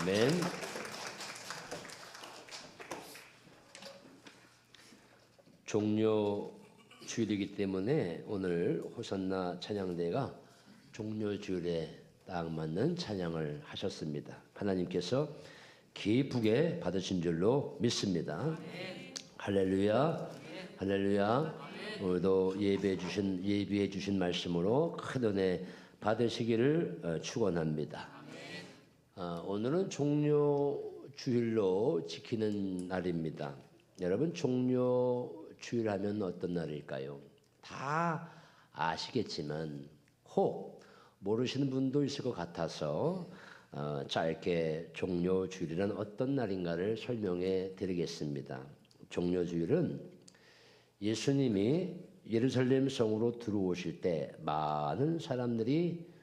아멘. 종료 주일이기 때문에 오늘 호산나 찬양대가 종료 주일에 딱 맞는 찬양을 하셨습니다. 하나님께서 기쁘게 받으신 줄로 믿습니다. 할렐루야, 할렐루야. 오늘도 예비해 주신 말씀으로 큰 은혜 받으시기를 축원합니다. 오늘은 종료 주일로 지키는 날입니다. 여러분, 종료 주일 하면 어떤 날일까요? 다 아시겠지만 혹 모르시는 분도 있을 것 같아서 짧게 종료 주일은 어떤 날인가를 설명해 드리겠습니다. 종료 주일은 예수님이 예루살렘 성으로 들어오실 때 많은 사람들이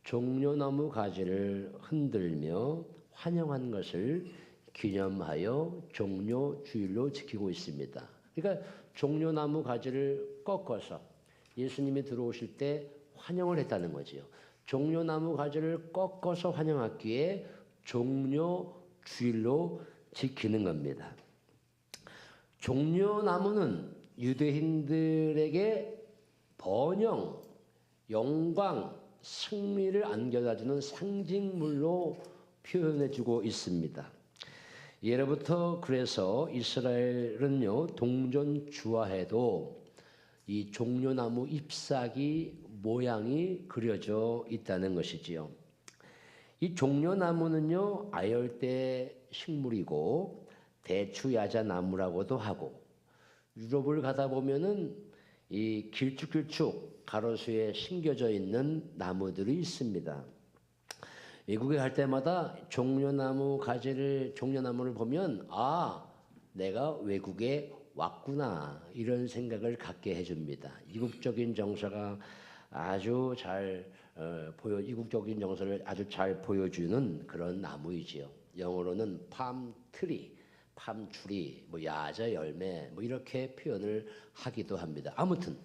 종려나무 가지를 흔들며 환영한 것을 기념하여 종료 주일로 지키고 있습니다. 그러니까 종려나무 가지를 꺾어서 예수님이 들어오실 때 환영을 했다는 거지요. 종려나무 가지를 꺾어서 환영했기에 종료 주일로 지키는 겁니다. 종려나무는 유대인들에게 번영, 영광, 승리를 안겨다주는 상징물로 표현해주고 있습니다. 예로부터 그래서 이스라엘은요, 동전 주화에도 이 종려나무 잎사귀 모양이 그려져 있다는 것이지요. 이 종려나무는요, 아열대 식물이고 대추야자나무라고도 하고, 유럽을 가다 보면은 이 길쭉길쭉 가로수에 심겨져 있는 나무들이 있습니다. 외국에 갈 때마다 종려나무를 보면 내가 외국에 왔구나 이런 생각을 갖게 해줍니다. 이국적인 정서가 아주 잘 이국적인 정서를 아주 잘 보여주는 그런 나무이지요. 영어로는 팜트리, 팜추리, 야자 열매 이렇게 표현을 하기도 합니다. 아무튼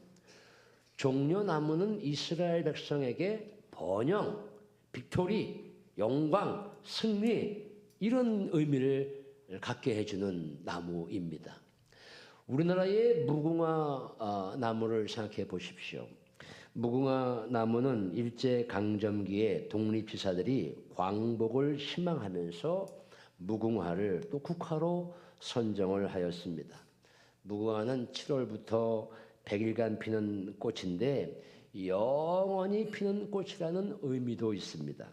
종려나무는 이스라엘 백성에게 번영, 빅토리, 영광, 승리 이런 의미를 갖게 해주는 나무입니다. 우리나라의 무궁화 나무를 생각해 보십시오. 무궁화 나무는 일제강점기에 독립지사들이 광복을 희망하면서 무궁화를 또 국화로 선정을 하였습니다. 무궁화는 7월부터 100일간 피는 꽃인데 영원히 피는 꽃이라는 의미도 있습니다.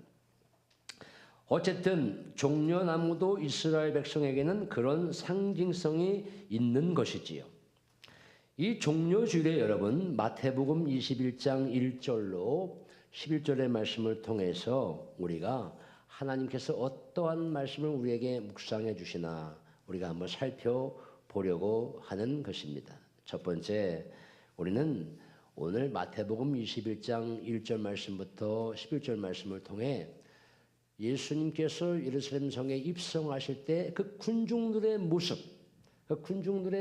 어쨌든 종려나무도 이스라엘 백성에게는 그런 상징성이 있는 것이지요. 이 종려주일에 여러분 마태복음 21장 1절로 11절의 말씀을 통해서 우리가 하나님께서 어떠한 말씀을 우리에게 묵상해 주시나 우리가 한번 살펴보려고 하는 것입니다. 첫 번째, 우리는 오늘 마태복음 21장 1절 말씀부터 11절 말씀을 통해 예수님께서 예루살렘 성에 입성하실 때 그 군중들의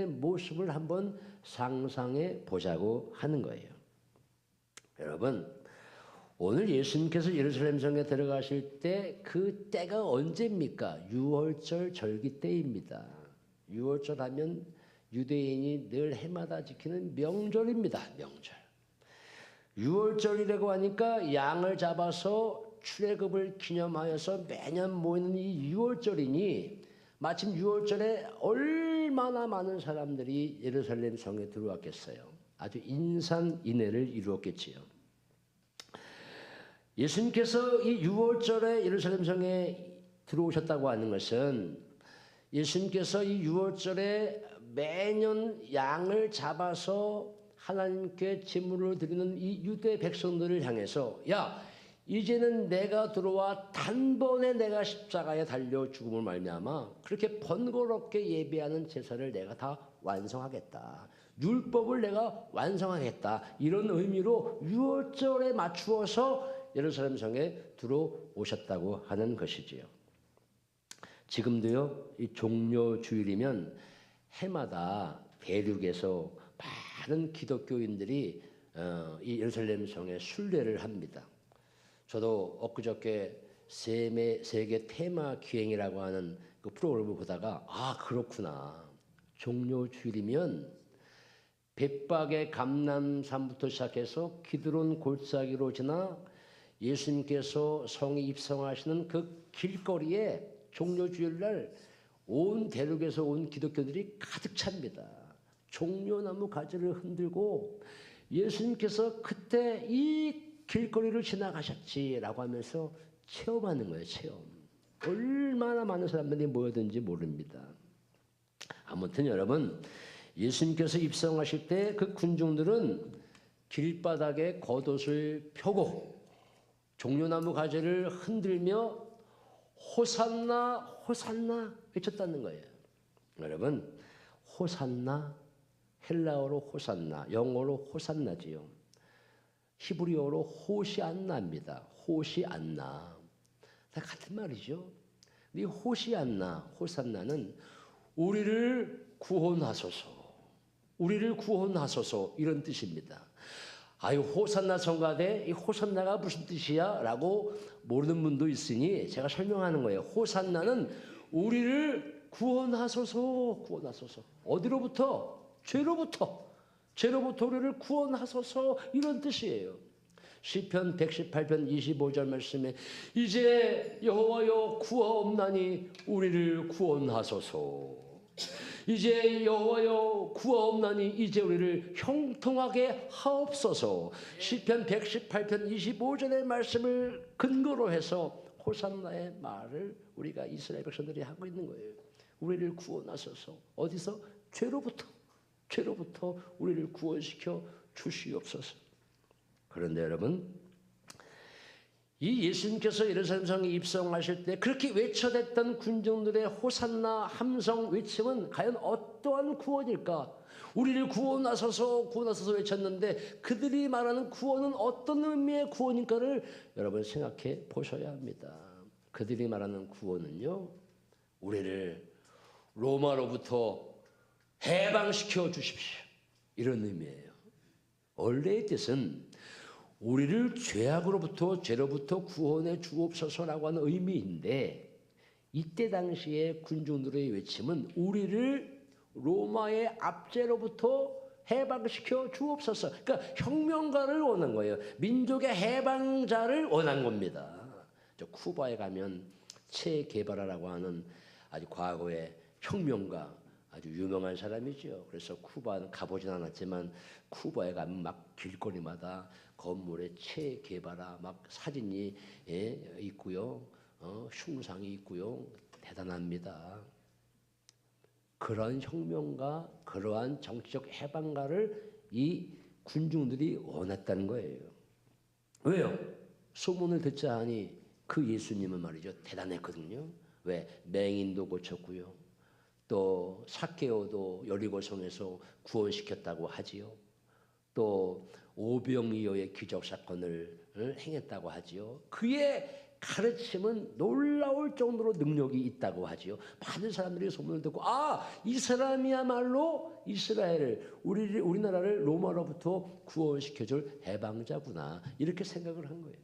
모습을 한번 상상해 보자고 하는 거예요. 여러분, 오늘 예수님께서 예루살렘 성에 들어가실 때 그 때가 언제입니까? 유월절 절기 때입니다. 유월절 하면 유대인이 늘 해마다 지키는 명절입니다. 명절. 유월절이라고 하니까 양을 잡아서 출애굽을 기념하여서 매년 모이는 이 유월절이니 마침 유월절에 얼마나 많은 사람들이 예루살렘 성에 들어왔겠어요. 아주 인산인해를 이루었겠지요. 예수님께서 이 유월절에 예루살렘 성에 들어오셨다고 하는 것은 예수님께서 이 유월절에 매년 양을 잡아서 하나님께 제물을 드리는 이 유대 백성들을 향해서 이제는 내가 들어와 단번에 내가 십자가에 달려 죽음을 말미암아 그렇게 번거롭게 예배하는 제사를 내가 다 완성하겠다. 율법을 내가 완성하겠다. 이런 의미로 유월절에 맞추어서 예루살렘 성에 들어오셨다고 하는 것이지요. 지금도요, 이 종료 주일이면 해마다 대륙에서 많은 기독교인들이 이 예루살렘 성에 순례를 합니다. 저도 엊그저께 세계 테마 기행이라고 하는 그 프로그램을 보다가 아 그렇구나. 종료주일이면 bet박의 감람산부터 시작해서 기드론 골짜기로 지나 예수님께서 성에 입성하시는 그 길거리에 종료주일날 온 대륙에서 온 기독교들이 가득 찹니다. 종려나무 가지를 흔들고 예수님께서 그때 이 길거리를 지나가셨지라고 하면서 체험하는 거예요. 체험. 얼마나 많은 사람들이 모여든지 모릅니다. 아무튼 여러분 예수님께서 입성하실 때 그 군중들은 길바닥에 겉옷을 펴고 종려나무 가지를 흔들며 호산나 호산나 외쳤다는 거예요. 여러분 호산나 헬라어로 호산나 영어로 호산나지요. 히브리어로 호시안나입니다. 호시안나 다 같은 말이죠. 이 호시안나 호산나는 우리를 구원하소서 우리를 구원하소서 이런 뜻입니다. 아유 호산나 성가대 이 호산나가 무슨 뜻이야? 라고 모르는 분도 있으니 제가 설명하는 거예요. 호산나는 우리를 구원하소서 구원하소서 어디로부터? 죄로부터 우리를 구원하소서 이런 뜻이에요. 시편 118편 25절 말씀에 이제 여호와여 구하옵나니 우리를 구원하소서 이제 여호와여 구하옵나니 이제 우리를 형통하게 하옵소서. 시편 118편 25절의 말씀을 근거로 해서 호산나의 말을 우리가 이스라엘 백성들이 하고 있는 거예요. 우리를 구원하소서. 어디서? 죄로부터 우리를 구원시켜 주시옵소서. 그런데 여러분 이 예수님께서 예루살렘 성에 입성하실 때 그렇게 외쳐댔던 군중들의 호산나 함성 외침은 과연 어떠한 구원일까? 우리를 구원하소서 외쳤는데 그들이 말하는 구원은 어떤 의미의 구원인가를 여러분 생각해 보셔야 합니다. 그들이 말하는 구원은요 우리를 로마로부터 해방시켜 주십시오 이런 의미예요. 원래의 뜻은 우리를 죄로부터 구원해 주옵소서라고 하는 의미인데 이때 당시에 군중들의 외침은 우리를 로마의 압제로부터 해방시켜 주옵소서. 그러니까 혁명가를 원한 거예요. 민족의 해방자를 원한 겁니다. 저 쿠바에 가면 체 게바라라고 하는 아주 과거의 혁명가 아주 유명한 사람이죠. 그래서 쿠바는 가보진 않았지만 쿠바에 가면 막 길거리마다 건물에 체 게바라 막 사진이 있고요. 흉상이 있고요. 대단합니다. 그러한 혁명가, 그러한 정치적 해방가를 이 군중들이 원했다는 거예요. 왜요? 소문을 듣자 하니 그 예수님은 말이죠. 대단했거든요. 왜? 맹인도 고쳤고요. 또 삭개오도 여리고성에서 구원시켰다고 하지요. 또 오병이어의 기적 사건을 행했다고 하지요. 그의 가르침은 놀라울 정도로 능력이 있다고 하지요. 많은 사람들이 소문을 듣고 이 사람이야말로 이스라엘을 우리나라를 로마로부터 구원시켜줄 해방자구나 이렇게 생각을 한 거예요.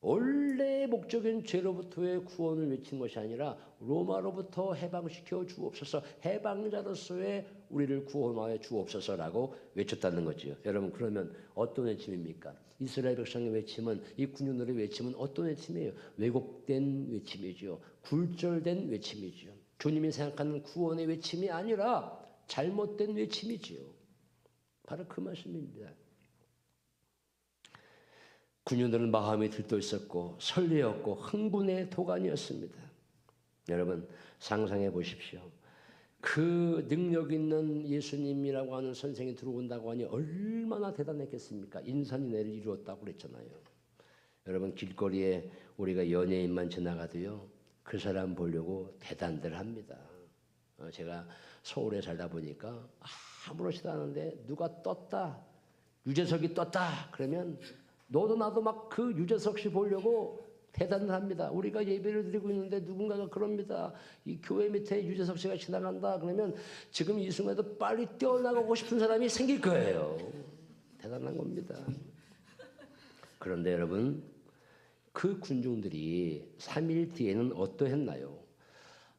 원래의 목적인 죄로부터의 구원을 외친 것이 아니라 로마로부터 해방시켜 주옵소서 해방자로서의 우리를 구원하여 주옵소서라고 외쳤다는 거죠. 여러분 그러면 어떤 외침입니까? 이스라엘 백성의 외침은 이 군중들의 외침은 어떤 외침이에요? 왜곡된 외침이죠. 굴절된 외침이죠. 주님이 생각하는 구원의 외침이 아니라 잘못된 외침이지요. 바로 그 말씀입니다. 군중들은 마음이 들떠있었고 설레었고 흥분의 도가니였습니다. 여러분 상상해 보십시오. 그 능력 있는 예수님이라고 하는 선생이 들어온다고 하니 얼마나 대단했겠습니까? 인산인해를 이루었다고 그랬잖아요. 여러분 길거리에 우리가 연예인만 지나가도요. 그 사람 보려고 대단들 합니다. 제가 서울에 살다 보니까 아무렇지도 않은데 누가 떴다. 유재석이 떴다. 그러면 너도 나도 막 그 유재석 씨 보려고 대단을 합니다. 우리가 예배를 드리고 있는데 누군가가 그럽니다. 이 교회 밑에 유재석 씨가 지나간다. 그러면 지금 이 순간에도 빨리 뛰어나가고 싶은 사람이 생길 거예요. 대단한 겁니다. 그런데 여러분 그 군중들이 3일 뒤에는 어떠했나요?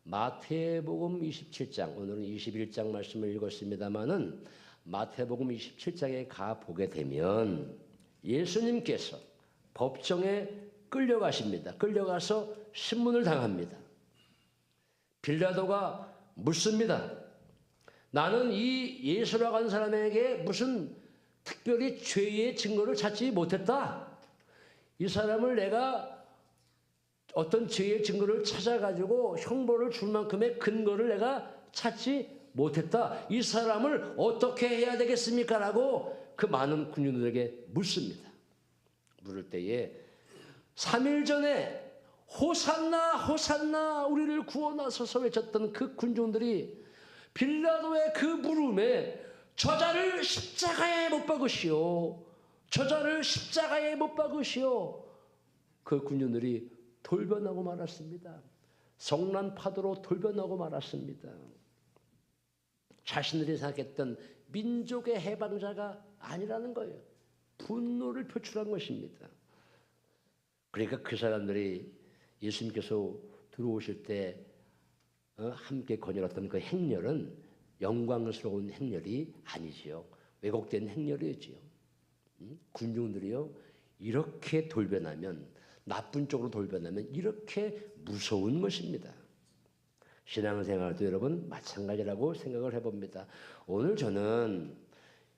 마태복음 27장, 오늘은 21장 말씀을 읽었습니다마는 마태복음 27장에 가 보게 되면 예수님께서 법정에 끌려가십니다. 끌려가서 신문을 당합니다. 빌라도가 묻습니다. 나는 이 예수라고 하는 사람에게 무슨 특별히 죄의 증거를 찾지 못했다. 이 사람을 내가 어떤 죄의 증거를 찾아가지고 형벌을 줄 만큼의 근거를 내가 찾지 못했다. 이 사람을 어떻게 해야 되겠습니까? 라고 그 많은 군인들에게 묻습니다. 물을 때에 3일 전에 호산나 호산나 우리를 구원하소서 외쳤던 그 군중들이 빌라도의 그 물음에 저자를 십자가에 못 박으시오. 저자를 십자가에 못 박으시오. 그 군중들이 돌변하고 말았습니다. 성난 파도로 돌변하고 말았습니다. 자신들이 생각했던 민족의 해방자가 아니라는 거예요. 분노를 표출한 것입니다. 그러니까 그 사람들이 예수님께서 들어오실 때 함께 거닐었던 그 행렬은 영광스러운 행렬이 아니지요. 왜곡된 행렬이지요. 군중들이요, 이렇게 돌변하면, 나쁜 쪽으로 돌변하면 이렇게 무서운 것입니다. 신앙생활도 여러분 마찬가지라고 생각을 해봅니다. 오늘 저는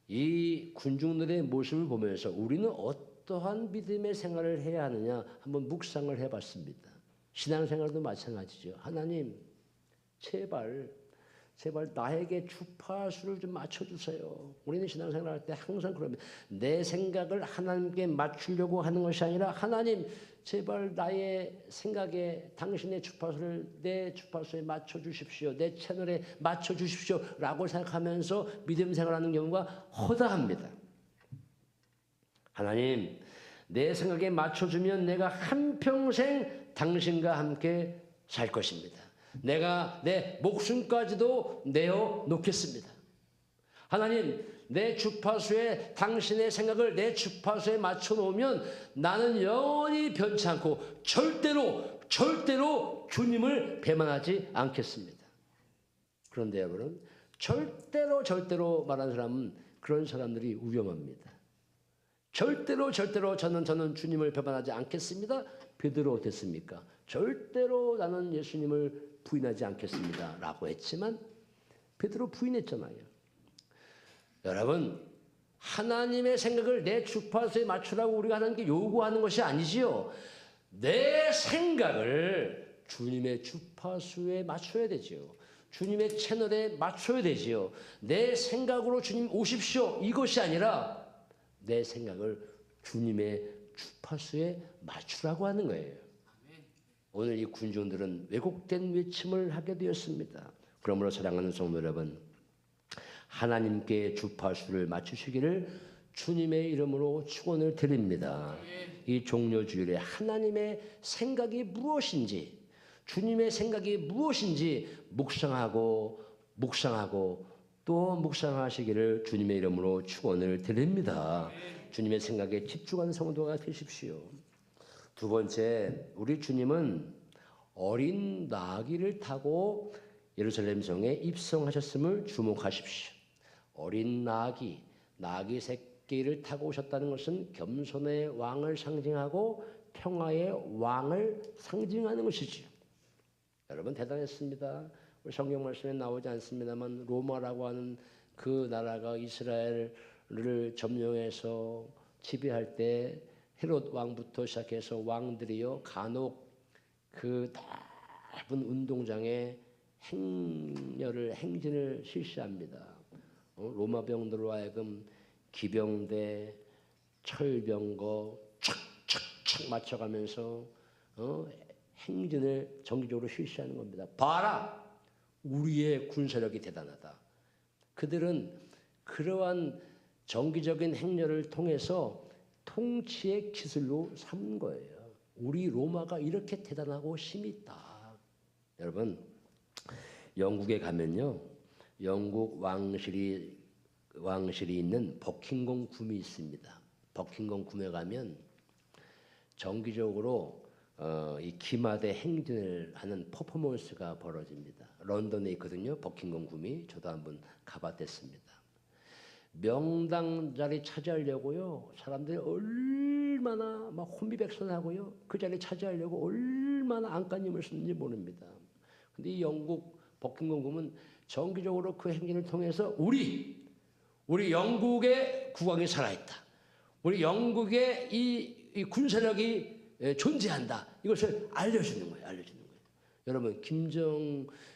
이 군중들의 모습을 보면서 우리는 어떠한 믿음의 생활을 해야 하느냐 한번 묵상을 해봤습니다. 신앙생활도 마찬가지죠. 하나님, 제발 나에게 주파수를 좀 맞춰주세요. 우리는 신앙생활 할 때 항상 그럽니다. 내 생각을 하나님께 맞추려고 하는 것이 아니라 하나님, 제발 나의 생각에 당신의 주파수를 내 주파수에 맞춰주십시오. 내 채널에 맞춰주십시오. 라고 생각하면서 믿음 생활하는 경우가 허다합니다. 하나님, 내 생각에 맞춰주면 내가 한평생 당신과 함께 살 것입니다. 내가 내 목숨까지도 내어 놓겠습니다. 하나님, 내 주파수에 당신의 생각을 내 주파수에 맞춰 놓으면 나는 영원히 변치 않고 절대로 주님을 배반하지 않겠습니다. 그런데 여러분, 절대로 말하는 사람은 그런 사람들이 위험합니다. 절대로 저는 주님을 배반하지 않겠습니다. 베드로 어땠습니까? 절대로 나는 예수님을 부인하지 않겠습니다. 라고 했지만 베드로 부인했잖아요. 여러분, 하나님의 생각을 내 주파수에 맞추라고 우리가 하나님께 요구하는 것이 아니지요. 내 생각을 주님의 주파수에 맞춰야 되지요. 주님의 채널에 맞춰야 되지요. 내 생각으로 주님 오십시오. 이것이 아니라 내 생각을 주님의 주파수에 맞추라고 하는 거예요. 오늘 이 군중들은 왜곡된 외침을 하게 되었습니다. 그러므로 사랑하는 성도 여러분, 하나님께 주파수를 맞추시기를 주님의 이름으로 축원을 드립니다. 이 종료주일에 하나님의 생각이 무엇인지, 주님의 생각이 무엇인지 묵상하고 또 묵상하시기를 주님의 이름으로 축원을 드립니다. 주님의 생각에 집중하는 성도가 되십시오. 두 번째, 우리 주님은 어린 나귀를 타고 예루살렘 성에 입성하셨음을 주목하십시오. 어린 나귀 새끼를 타고 오셨다는 것은 겸손의 왕을 상징하고 평화의 왕을 상징하는 것이지요. 여러분, 대단했습니다. 우리 성경 말씀에 나오지 않습니다만 로마라고 하는 그 나라가 이스라엘을 점령해서 지배할 때 헤롯 왕부터 시작해서 왕들이요, 간혹 그 넓은 운동장에 행진을 실시합니다. 로마 병들로 하여금 기병대, 철병거 착착착 맞춰가면서 행진을 정기적으로 실시하는 겁니다. 봐라! 우리의 군사력이 대단하다. 그들은 그러한 정기적인 행렬을 통해서 통치의 기술로 삼은 거예요. 우리 로마가 이렇게 대단하고 힘이 있다. 여러분, 영국에 가면요, 영국 왕실이 있는 버킹엄 궁이 있습니다. 버킹엄 궁에 가면 정기적으로 이 기마대 행진을 하는 퍼포먼스가 벌어집니다. 런던에 있거든요. 버킹엄 궁이. 저도 한번 가봤댔습니다. 명당 자리 차지하려고요. 사람들이 얼마나 막 혼비백산하고요. 그 자리 차지하려고 얼마나 안간힘을 쓰는지 모릅니다. 근데 이 영국 버킹엄 궁은 정기적으로 그 행진을 통해서 우리 영국의 국왕이 살아있다. 우리 영국의 이 군사력이 존재한다. 이것을 알려주는 거예요. 여러분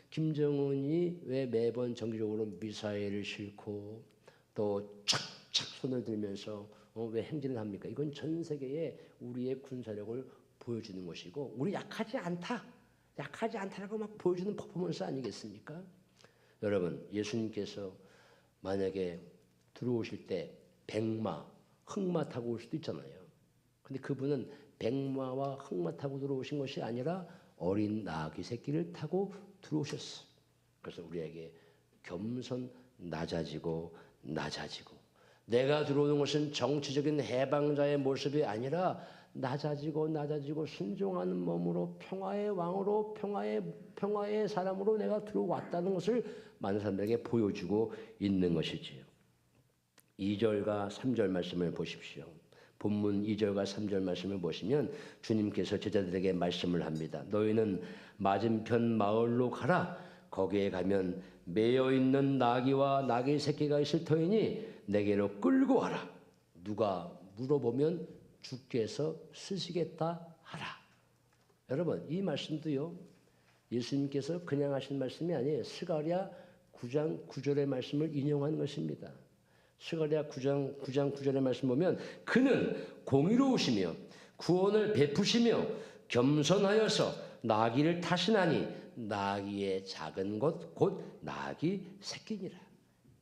김정은이 왜 매번 정기적으로 미사일을 싣고 또 착착 손을 들면서 왜 행진을 합니까? 이건 전 세계에 우리의 군사력을 보여주는 것이고 우리 약하지 않다라고 막 보여주는 퍼포먼스 아니겠습니까? 여러분 예수님께서 만약에 들어오실 때 백마, 흑마 타고 올 수도 있잖아요. 근데 그분은 백마와 흑마 타고 들어오신 것이 아니라 어린 나귀 새끼를 타고 들어오셨어. 그래서 우리에게 겸손 낮아지고 내가 들어오는 것은 정치적인 해방자의 모습이 아니라 낮아지고 순종하는 몸으로 평화의 왕으로 평화의 사람으로 내가 들어왔다는 것을 많은 사람들에게 보여주고 있는 것이지요. 2절과 3절 말씀을 보십시오. 본문 2절과 3절 말씀을 보시면 주님께서 제자들에게 말씀을 합니다. 너희는 맞은편 마을로 가라. 거기에 가면 매여 있는 나귀와 나귀 새끼가 있을 터이니 내게로 끌고 와라. 누가 물어보면 주께서 쓰시겠다 하라. 여러분 이 말씀도요. 예수님께서 그냥 하신 말씀이 아니에요. 스가랴 9장 9절의 말씀을 인용한 것입니다. 스가랴 9장 9절의 말씀 보면 그는 공의로우시며 구원을 베푸시며 겸손하여서 나귀를 타시나니 나귀의 작은 것 곧 나귀 새끼니라.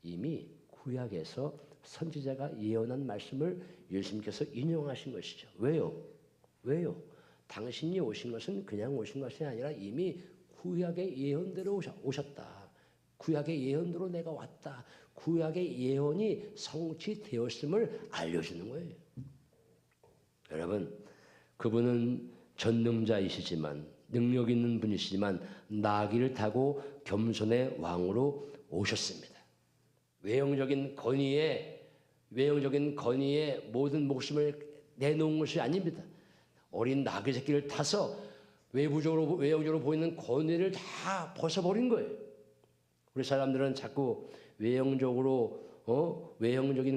이미 구약에서 선지자가 예언한 말씀을 예수님께서 인용하신 것이죠. 왜요? 당신이 오신 것은 그냥 오신 것이 아니라 이미 구약의 예언대로 오셨다. 구약의 예언대로 내가 왔다. 구약의 예언이 성취되었음을 알려주는 거예요. 여러분, 그분은 전능자이시지만 능력 있는 분이시지만 나귀를 타고 겸손의 왕으로 오셨습니다. 외형적인 건의에 모든 목숨을 내놓은 것이 아닙니다. 어린 나귀 새끼를 타서 외형적으로 보이는 건의를 다 벗어버린 거예요. 우리 사람들은 자꾸 외형적인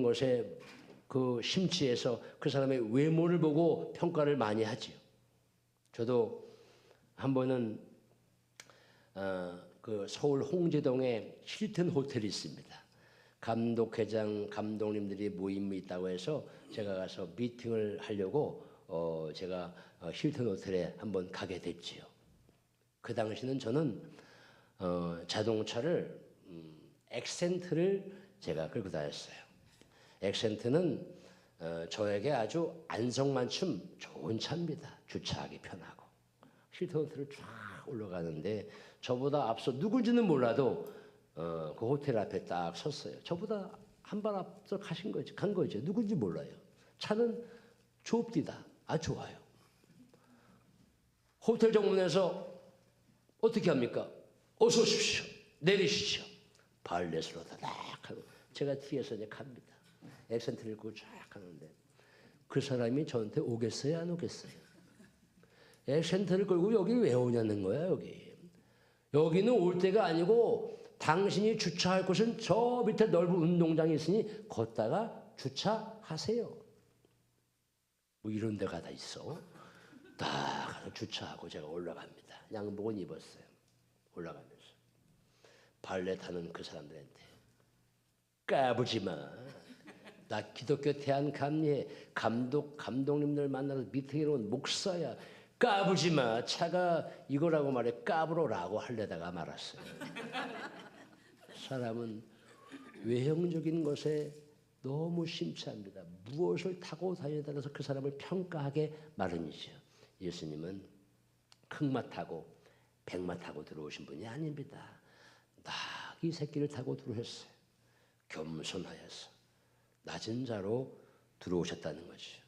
것에 그 심취해서 그 사람의 외모를 보고 평가를 많이 하지요. 저도 한 번은 그 서울 홍제동에 힐튼 호텔이 있습니다. 감독회장, 감독님들이 모임이 있다고 해서 제가 가서 미팅을 하려고 제가 힐튼 호텔에 한번 가게 됐지요. 그 당시는 저는 자동차를 액센트를 제가 끌고 다녔어요. 액센트는 저에게 아주 안성맞춤 좋은 차입니다. 주차하기 편하고. 힐튼 호텔을 쫙 올라가는데 저보다 앞서 누군지는 몰라도 그 호텔 앞에 딱 섰어요. 저보다 한 발 앞서 간 거죠. 누군지 몰라요. 차는 좁디다. 좋아요. 호텔 정문에서 어떻게 합니까? 어서 오십시오. 내리시죠. 발렛으로 다닥 하고 제가 뒤에서 이제 갑니다. 액센트를 끌고 쫙 가는데 그 사람이 저한테 오겠어요? 안 오겠어요? 액센트를 끌고 여기 왜 오냐는 거야, 여기. 여기는 올 때가 아니고 당신이 주차할 곳은 저 밑에 넓은 운동장이 있으니 걷다가 주차하세요. 뭐 이런 데가 다 있어. 딱 가서 주차하고 제가 올라갑니다. 양복은 입었어요. 올라가면서. 발렛 하는 그 사람들한테 까부지 마. 나 기독교 대한감리회 감독님들 만나서 미팅에 온 목사야. 까부지 마. 차가 이거라고 말해. 까불어라고 하려다가 말았어요. 사람은 외형적인 것에 너무 심취합니다. 무엇을 타고 다니냐에 따라서 그 사람을 평가하게 마련이죠. 예수님은 흑마 타고 백마 타고 들어오신 분이 아닙니다. 나귀 새끼를 타고 들어오셨어요. 겸손하여서 낮은 자로 들어오셨다는 거죠.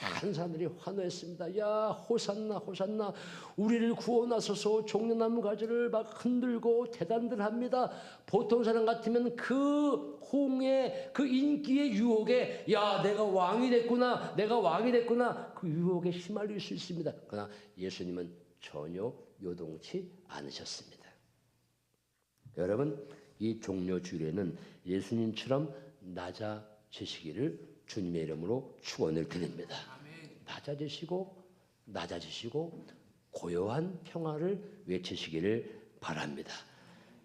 많은 사람들이 환호했습니다. 야, 호산나 호산나, 우리를 구원하소서. 종려나무 가지를 막 흔들고 대단들 합니다. 보통 사람 같으면 그 호응의 그 인기의 유혹에 야, 내가 왕이 됐구나, 내가 왕이 됐구나, 그 유혹에 휘말릴 수 있습니다. 그러나 예수님은 전혀 요동치 않으셨습니다. 여러분, 이 종려주일에는 예수님처럼 낮아지시기를 주님의 이름으로 축원을 드립니다. 낮아지시고 고요한 평화를 외치시기를 바랍니다.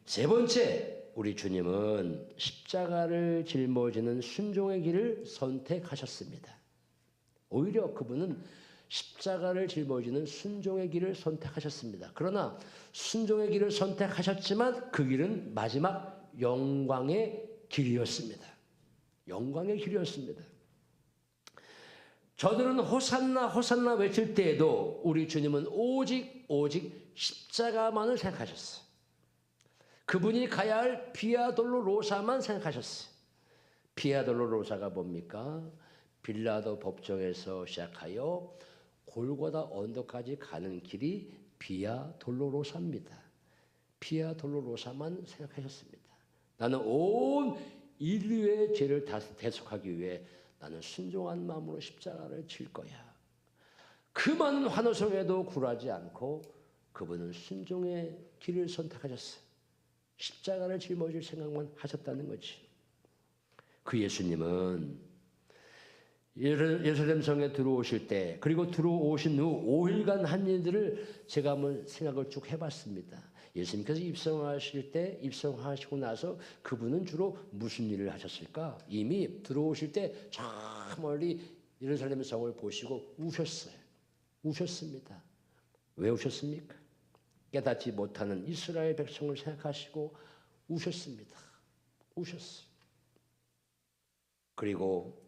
세 번째, 우리 주님은 십자가를 짊어지는 순종의 길을 선택하셨습니다. 오히려 그분은 십자가를 짊어지는 순종의 길을 선택하셨습니다. 그러나 순종의 길을 선택하셨지만 그 길은 마지막 영광의 길이었습니다. 영광의 길이었습니다. 저들은 호산나 호산나 외칠 때에도 우리 주님은 오직 십자가만을 생각하셨어요. 그분이 가야 할 비아돌로로사만 생각하셨어요. 비아돌로로사가 뭡니까? 빌라도 법정에서 시작하여 골고다 언덕까지 가는 길이 비아돌로로사입니다. 비아돌로로사만 생각하셨습니다. 나는 온 인류의 죄를 대속하기 위해 나는 순종한 마음으로 십자가를 질 거야. 그 많은 환호 속에도 굴하지 않고 그분은 순종의 길을 선택하셨어요. 십자가를 짊어질 생각만 하셨다는 거지. 그 예수님은 예루살렘 성에 들어오실 때, 그리고 들어오신 후 5일간 한 일들을 제가 한번 생각을 쭉 해봤습니다. 예수님께서 입성하시고 나서 그분은 주로 무슨 일을 하셨을까? 이미 들어오실 때 저 멀리 예루살렘 성을 보시고 우셨어요. 우셨습니다. 왜 우셨습니까? 깨닫지 못하는 이스라엘 백성을 생각하시고 우셨습니다. 우셨어요. 그리고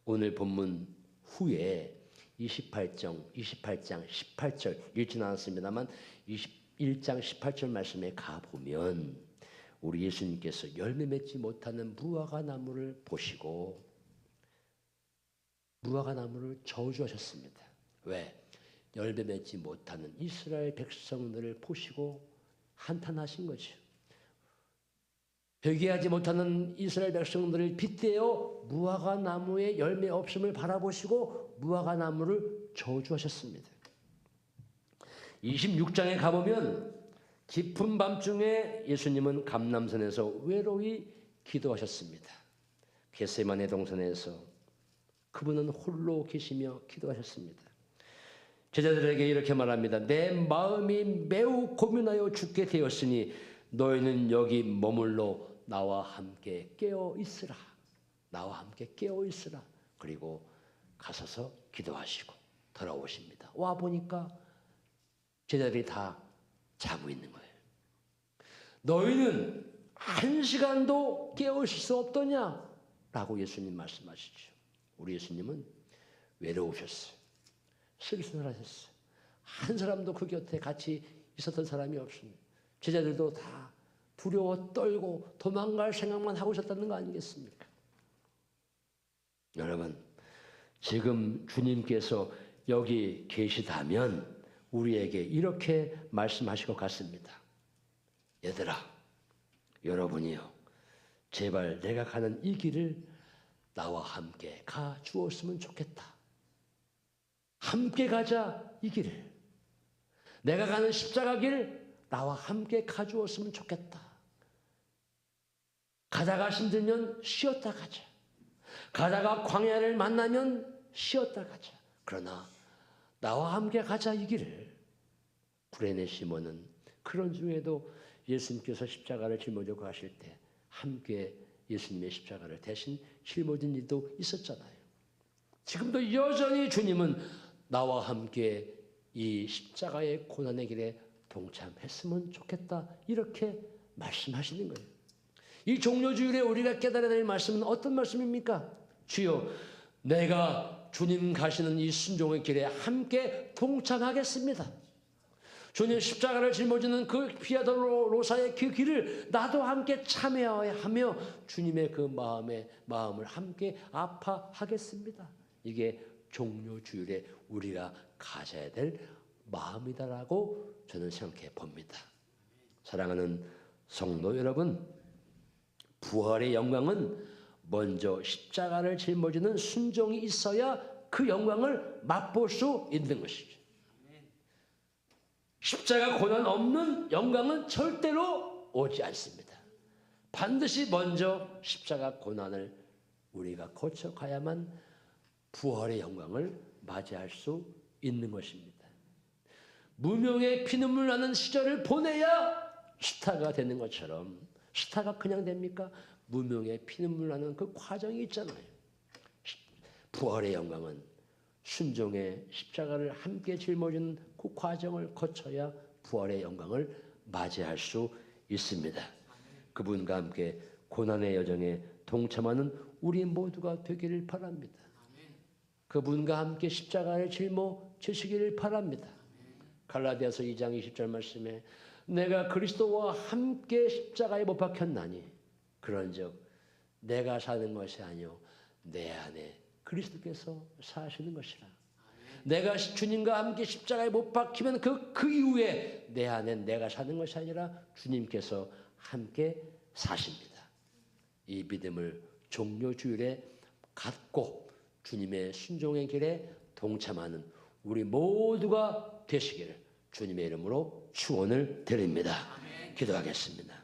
오늘 본문 후에 28장 18절 읽지는 않았습니다만 21장 18절 말씀에 가보면 우리 예수님께서 열매 맺지 못하는 무화과 나무를 보시고 무화과 나무를 저주하셨습니다. 왜? 열매 맺지 못하는 이스라엘 백성들을 보시고 한탄하신 거죠. 회개하지 못하는 이스라엘 백성들을 빗대어 무화과 나무의 열매 없음을 바라보시고 무화과 나무를 저주하셨습니다. 26장에 가보면 깊은 밤중에 예수님은 감람산에서 외로이 기도하셨습니다. 겟세마네 동산에서 그분은 홀로 계시며 기도하셨습니다. 제자들에게 이렇게 말합니다. 내 마음이 매우 고민하여 죽게 되었으니 너희는 여기 머물러 나와 함께 깨어 있으라. 나와 함께 깨어 있으라. 그리고 가서서 기도하시고 돌아오십니다. 와 보니까 제자들이 다 자고 있는 거예요. 너희는 한 시간도 깨어 있을 수 없더냐? 라고 예수님 말씀하시죠. 우리 예수님은 외로우셨어요. 슬슬 하셨어요. 한 사람도 그 곁에 같이 있었던 사람이 없습니다. 제자들도 다 두려워 떨고 도망갈 생각만 하고 있었다는 거 아니겠습니까? 여러분, 지금 주님께서 여기 계시다면 우리에게 이렇게 말씀하실 것 같습니다. 얘들아, 여러분이요, 제발 내가 가는 이 길을 나와 함께 가 주었으면 좋겠다. 함께 가자, 이 길을. 내가 가는 십자가 길 나와 함께 가 주었으면 좋겠다. 가다가 힘들면 쉬었다 가자. 가다가 광야를 만나면 쉬었다 가자. 그러나 나와 함께 가자, 이 길을. 구레네 시몬은 그런 중에도 예수님께서 십자가를 짊어지고 가실 때 함께 예수님의 십자가를 대신 짊어진 일도 있었잖아요. 지금도 여전히 주님은 나와 함께 이 십자가의 고난의 길에 동참했으면 좋겠다, 이렇게 말씀하시는 거예요. 이 종료주일에 우리가 깨달아야 될 말씀은 어떤 말씀입니까? 주여, 내가 주님 가시는 이 순종의 길에 함께 동참하겠습니다. 주님 십자가를 짊어지는 그 비아돌로로사의 그 길을 나도 함께 참여해야 하며 주님의 그 마음을 함께 아파하겠습니다. 이게 종료주일에 우리가 가져야 될 마음이다라고 저는 생각해 봅니다. 사랑하는 성도 여러분, 부활의 영광은 먼저 십자가를 짊어지는 순종이 있어야 그 영광을 맛볼 수 있는 것이죠. 십자가 고난 없는 영광은 절대로 오지 않습니다. 반드시 먼저 십자가 고난을 우리가 거쳐가야만 부활의 영광을 맞이할 수 있는 것입니다. 무명의 피눈물 나는 시절을 보내야 스타가 되는 것처럼, 스타가 그냥 됩니까? 무명의 피눈물 나는 그 과정이 있잖아요. 부활의 영광은 순종의 십자가를 함께 짊어지는 그 과정을 거쳐야 부활의 영광을 맞이할 수 있습니다. 그분과 함께 고난의 여정에 동참하는 우리 모두가 되기를 바랍니다. 그분과 함께 십자가를 짊어지시기를 바랍니다. 갈라디아서 2장 20절 말씀에 내가 그리스도와 함께 십자가에 못 박혔나니 그런즉 내가 사는 것이 아니요 내 안에 그리스도께서 사시는 것이라. 내가 주님과 함께 십자가에 못 박히면 그 이후에 내 안에 내가 사는 것이 아니라 주님께서 함께 사십니다. 이 믿음을 종료주일에 갖고 주님의 순종의 길에 동참하는 우리 모두가 되시기를 주님의 이름으로 축원을 드립니다. 기도하겠습니다.